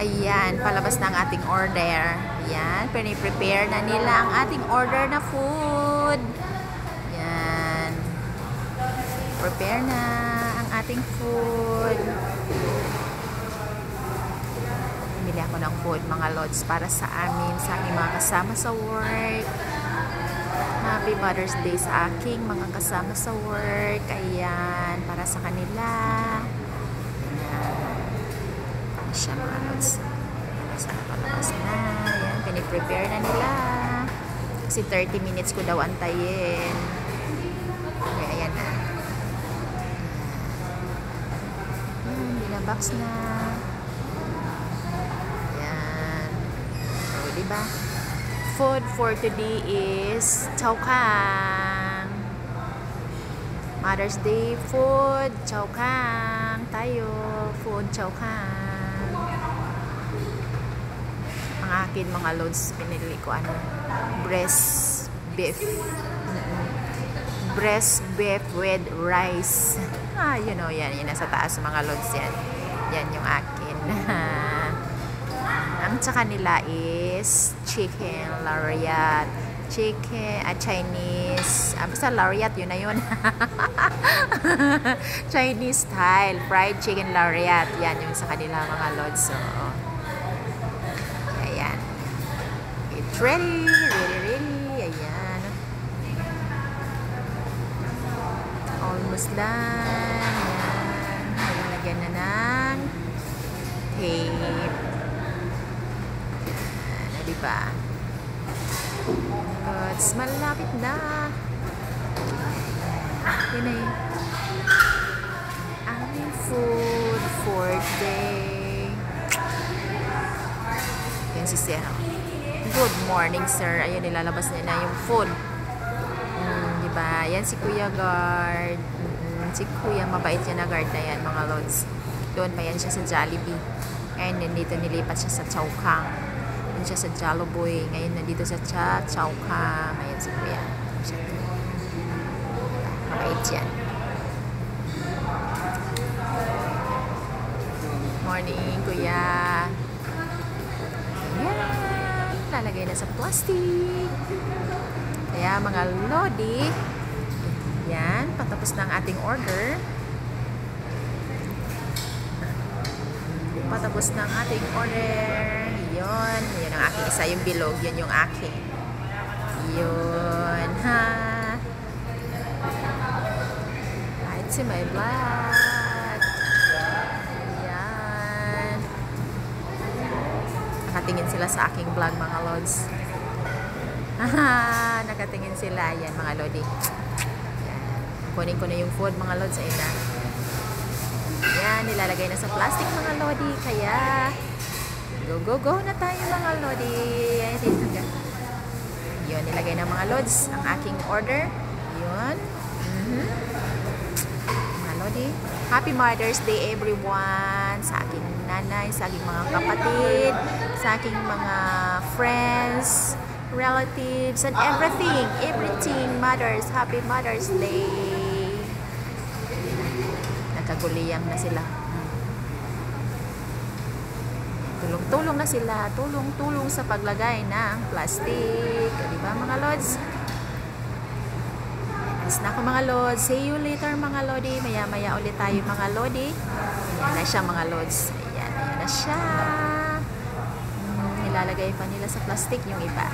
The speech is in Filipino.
Ayan, palabas na ang ating order. Ayan, piniprepare na nila ang ating order na food. Ayan. Prepare na ang ating food. Bili ako ng food, mga lods, para sa amin, sa aking mga kasama sa work. Happy Mother's Day sa aking mga kasama sa work. Ayan, para sa kanila. Siya, mga lods. Palabas na. Ayan, piniprepare na nila. Kasi 30 minutes ko daw antayin. Okay, ayan na. Binabox na. Ayan. So, diba? Food for today is chow kang. Mother's Day food, chow kang. Tayo, food, chow kang. Ang akin, mga loads, pinili ko breast beef. Breast beef with rice. You know, yan nasa taas, mga loads, yan yung akin. Ang tsaka nila is chicken lariat, Chinese, basta lariat, yun na yun. Chinese style fried chicken lariat, yan yung sa kanila, mga loads. So ayan, it's ready. Ayan, almost done. Ayan, nalagyan na ng tape. Diba? But malapit na. Yun na yun. Aming food for today. Yan si Sir. Good morning, sir. Ayun, nilalabas niya na yung food. Diba? Yan si Kuya Guard. Si Kuya, mabait yan na guard na yan, mga lods. Doon pa yan siya sa Jollibee. Ngayon, nandito nilipat siya sa Chow Kang. Doon siya sa Jolloboy. Ngayon, nandito sa Chow Kang. Ayan si Kuya. Mabait yan. Morning, Kuya. Ayan. Lalagay na sa plastic. Kaya, mga lodi, yan, patapos na ang ating order. Patapos na ang ating order. Yun ang aking isa, yung bilog, yun yung aking. Yun, ha. Kahit si my vlog. Yan. Nakatingin sila sa aking vlog, mga lods. Nakatingin sila. Yan, mga lodi. Yan. Kunin ko na yung food, mga lods. Ayun na. Yan, nilalagay na sa plastic, mga lodi. Kaya, go na tayo, mga lodi. Yun, nilagay na, mga lods, ang aking order. Yun. Mga lodi. Happy Mother's Day, everyone. Sa aking nanay, sa aking mga kapatid, sa aking mga friends, relatives, and everything. Mothers, Happy Mother's Day. Nagkaguliyang na sila. Tulong na sila. Tulong sa paglagay ng plastic. Diba, mga lods? Alis na ako, mga lods. See you later, mga lodi. Maya ulit tayo, mga lodi. Ayan na siya, mga lods. Ayan na siya. Nilalagay pa nila sa plastic yung iba.